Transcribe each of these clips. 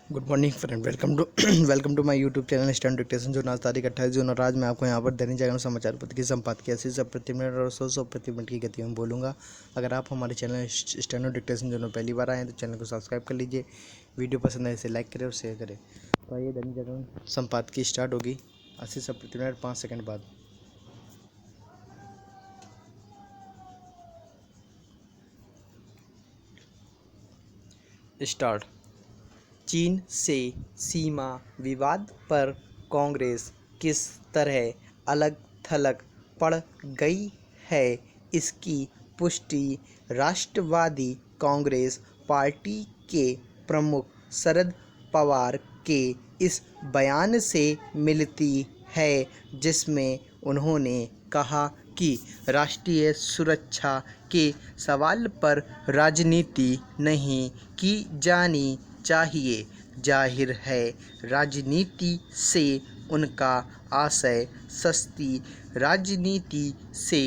Good morning friend, welcome to welcome to my YouTube channel stand dictation. जो आज तारीख 28 जून और आज मैं आपको यहाँ पर दैनिक जागरण समाचार पत्र की संपादकीय 80 प्रति मिनट और 100 प्रति मिनट की गति में बोलूँगा। अगर आप हमारे चैनल स्टैंड डिक्टेशन जो पहली बार आए हैं तो चैनल को सब्सक्राइब कर लीजिए। वीडियो पसंद आए इसे लाइक करें और शेयर करें। तो आइए दैनिक जागरण संपादकीय स्टार्ट होगी 80 प्रति मिनट 5 सेकंड बाद। स्टार्ट। चीन से सीमा विवाद पर कांग्रेस किस तरह अलग थलग पड़ गई है, इसकी पुष्टि राष्ट्रवादी कांग्रेस पार्टी के प्रमुख शरद पवार के इस बयान से मिलती है, जिसमें उन्होंने कहा कि राष्ट्रीय सुरक्षा के सवाल पर राजनीति नहीं की जानी चाहिए। जाहिर है राजनीति से उनका आशय सस्ती राजनीति से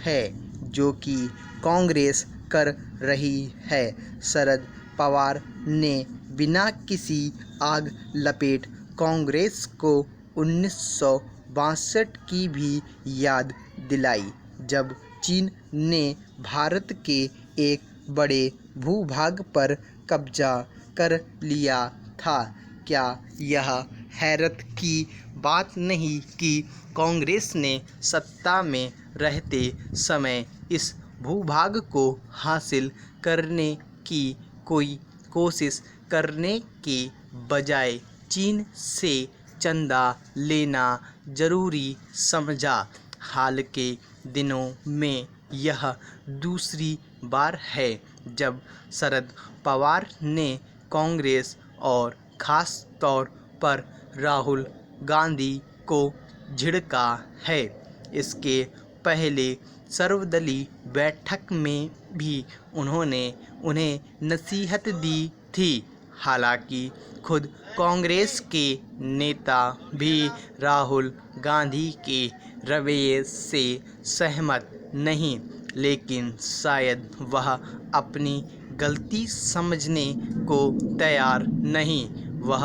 है, जो कि कांग्रेस कर रही है। शरद पवार ने बिना किसी आग लपेट कांग्रेस को 1962 की भी याद दिलाई, जब चीन ने भारत के एक बड़े भूभाग पर कब्जा कर लिया था। क्या यह हैरत की बात नहीं कि कांग्रेस ने सत्ता में रहते समय इस भूभाग को हासिल करने की कोई कोशिश करने के बजाय चीन से चंदा लेना जरूरी समझा। हाल के दिनों में यह दूसरी बार है जब शरद पवार ने कांग्रेस और ख़ास तौर पर राहुल गांधी को झिड़का है। इसके पहले सर्वदलीय बैठक में भी उन्होंने उन्हें नसीहत दी थी। हालांकि खुद कांग्रेस के नेता भी राहुल गांधी के रवैये से सहमत नहीं, लेकिन शायद वह अपनी गलती समझने को तैयार नहीं। वह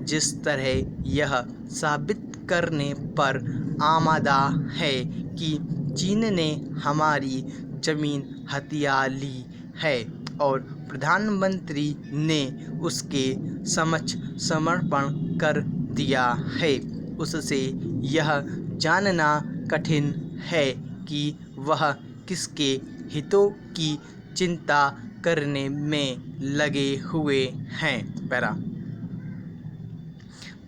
जिस तरह यह साबित करने पर आमादा है कि चीन ने हमारी ज़मीन हथिया ली है और प्रधानमंत्री ने उसके समक्ष समर्पण कर दिया है, उससे यह जानना कठिन है कि वह किसके हितों की चिंता करने में लगे हुए हैं।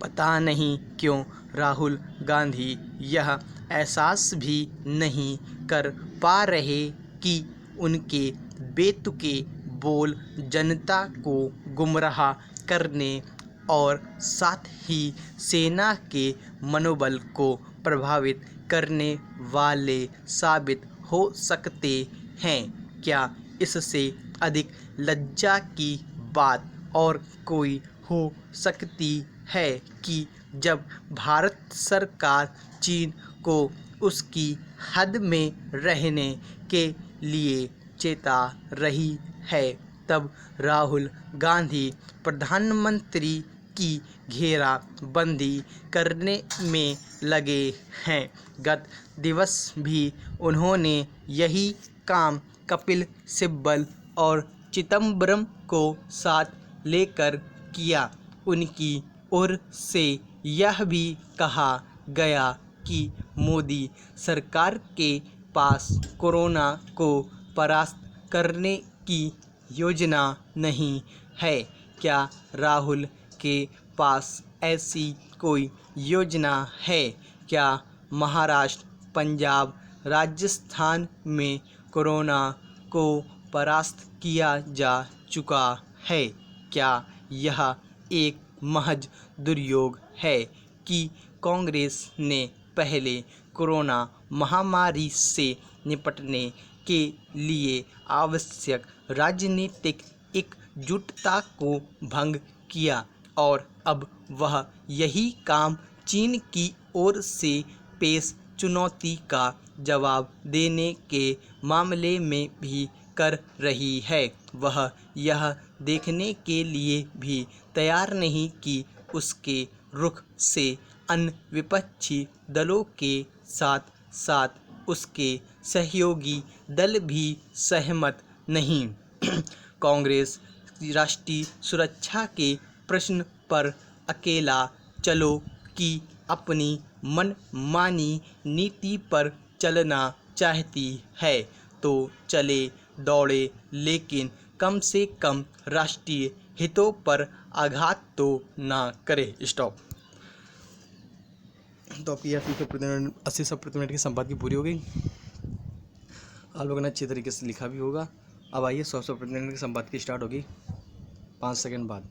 पता नहीं क्यों राहुल गांधी यह एहसास भी नहीं कर पा रहे कि उनके बेतुके बोल जनता को गुमराह करने और साथ ही सेना के मनोबल को प्रभावित करने वाले साबित हो सकते हैं। क्या इससे अधिक लज्जा की बात और कोई हो सकती है कि जब भारत सरकार चीन को उसकी हद में रहने के लिए चेता रही है, तब राहुल गांधी प्रधानमंत्री की घेराबंदी करने में लगे हैं। गत दिवस भी उन्होंने यही काम कपिल सिब्बल और चिदंबरम को साथ लेकर किया। उनकी ओर से यह भी कहा गया कि मोदी सरकार के पास कोरोना को परास्त करने की योजना नहीं है। क्या राहुल के पास ऐसी कोई योजना है? क्या महाराष्ट्र, पंजाब, राजस्थान में कोरोना को परास्त किया जा चुका है? क्या यह एक महज दुर्योग है कि कांग्रेस ने पहले कोरोना महामारी से निपटने के लिए आवश्यक राजनीतिक एकजुटता को भंग किया और अब वह यही काम चीन की ओर से पेश चुनौती का जवाब देने के मामले में भी कर रही है? वह यह देखने के लिए भी तैयार नहीं कि उसके रुख से अन्य विपक्षी दलों के साथ साथ उसके सहयोगी दल भी सहमत नहीं। कांग्रेस राष्ट्रीय सुरक्षा के प्रश्न पर अकेला चलो की अपनी मनमानी नीति पर चलना चाहती है तो चले दौड़े, लेकिन कम से कम राष्ट्रीय हितों पर आघात तो ना करे। स्टॉप। तो आपकी यह 80 सब प्रति मिनट की संपादकी पूरी हो गई। आप लोगों ने अच्छे तरीके से लिखा भी होगा। अब आइए 100 प्रति मिनट की संपादकी स्टार्ट होगी 5 सेकंड बाद।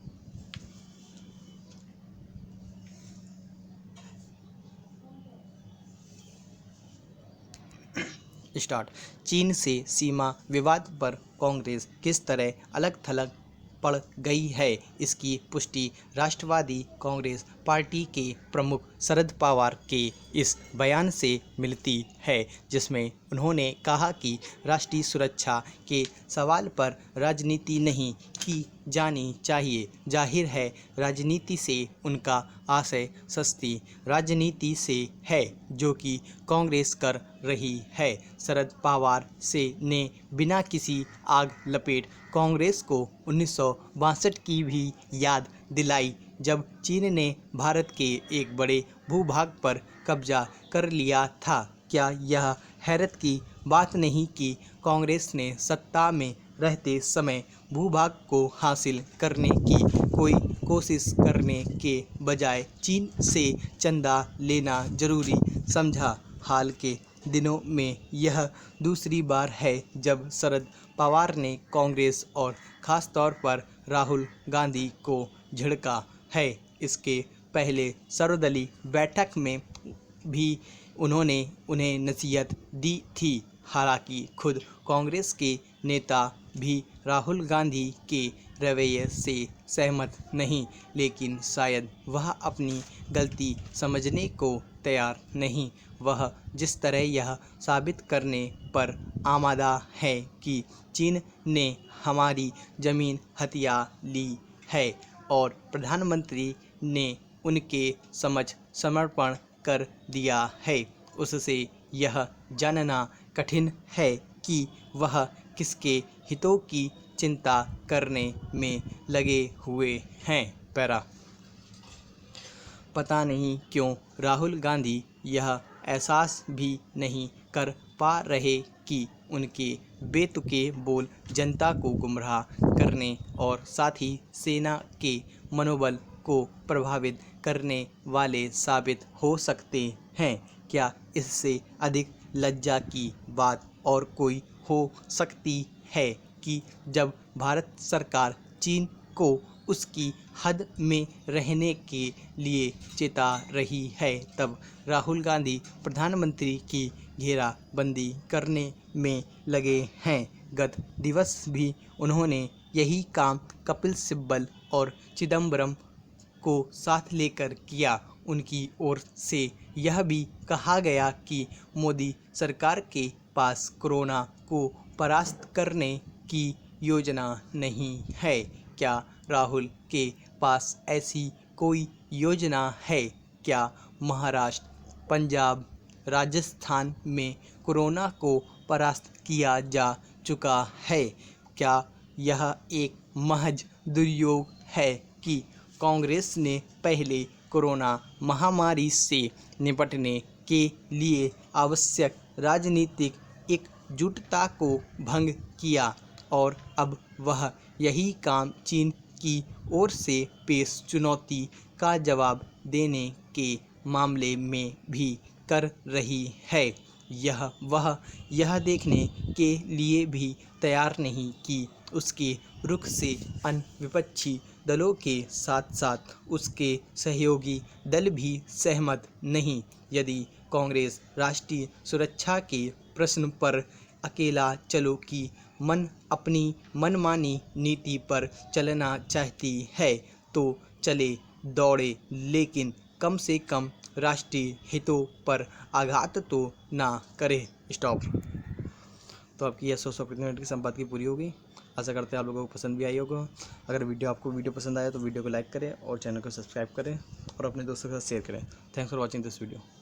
स्टार्ट। चीन से सीमा विवाद पर कांग्रेस किस तरह अलग थलग पड़ गई है, इसकी पुष्टि राष्ट्रवादी कांग्रेस पार्टी के प्रमुख शरद पवार के इस बयान से मिलती है, जिसमें उन्होंने कहा कि राष्ट्रीय सुरक्षा के सवाल पर राजनीति नहीं की जानी चाहिए। जाहिर है राजनीति से उनका आशय सस्ती राजनीति से है, जो कि कांग्रेस कर रही है। शरद पवार से ने बिना किसी आग लपेट कांग्रेस को 1962 की भी याद दिलाई, जब चीन ने भारत के एक बड़े भूभाग पर कब्जा कर लिया था। क्या यह हैरत की बात नहीं कि कांग्रेस ने सत्ता में रहते समय भूभाग को हासिल करने की कोई कोशिश करने के बजाय चीन से चंदा लेना जरूरी समझा। हाल के दिनों में यह दूसरी बार है जब शरद पवार ने कांग्रेस और ख़ास तौर पर राहुल गांधी को झिड़का है। इसके पहले सर्वदलीय बैठक में भी उन्होंने उन्हें नसीहत दी थी। हालांकि खुद कांग्रेस के नेता भी राहुल गांधी के रवैये से सहमत नहीं, लेकिन शायद वह अपनी गलती समझने को तैयार नहीं। वह जिस तरह यह साबित करने पर आमादा है कि चीन ने हमारी ज़मीन हथिया ली है और प्रधानमंत्री ने उनके समझ समर्पण कर दिया है, उससे यह जानना कठिन है कि वह किसके हितों की चिंता करने में लगे हुए हैं। पैरा। पता नहीं क्यों राहुल गांधी यह एहसास भी नहीं कर पा रहे कि उनके बेतुके बोल जनता को गुमराह करने और साथ ही सेना के मनोबल को प्रभावित करने वाले साबित हो सकते हैं। क्या इससे अधिक लज्जा की बात और कोई हो सकती है कि जब भारत सरकार चीन को उसकी हद में रहने के लिए चेता रही है, तब राहुल गांधी प्रधानमंत्री की घेराबंदी करने में लगे हैं। गत दिवस भी उन्होंने यही काम कपिल सिब्बल और चिदम्बरम को साथ लेकर किया। उनकी ओर से यह भी कहा गया कि मोदी सरकार के पास कोरोना को परास्त करने की योजना नहीं है। क्या राहुल के पास ऐसी कोई योजना है? क्या महाराष्ट्र, पंजाब, राजस्थान में कोरोना को परास्त किया जा चुका है? क्या यह एक महज दुर्योग है कि कांग्रेस ने पहले कोरोना महामारी से निपटने के लिए आवश्यक राजनीतिक एकजुटता को भंग किया और अब वह यही काम चीन की ओर से पेश चुनौती का जवाब देने के मामले में भी कर रही है? वह यह देखने के लिए भी तैयार नहीं कि उसके रुख से अन्य विपक्षी दलों के साथ साथ उसके सहयोगी दल भी सहमत नहीं। यदि कांग्रेस राष्ट्रीय सुरक्षा के प्रश्न पर अकेला चलो की अपनी मनमानी नीति पर चलना चाहती है तो चले दौड़े, लेकिन कम से कम राष्ट्रीय हितों पर आघात तो ना करे। स्टॉप। तो आपकी यह 100 मिनट की संपादकी पूरी हो गई। आशा करते हैं आप लोगों को पसंद भी आई होगा। अगर वीडियो पसंद आया तो वीडियो को लाइक करें और चैनल को सब्सक्राइब करें और अपने दोस्तों के साथ शेयर करें। Thanks for watching this video.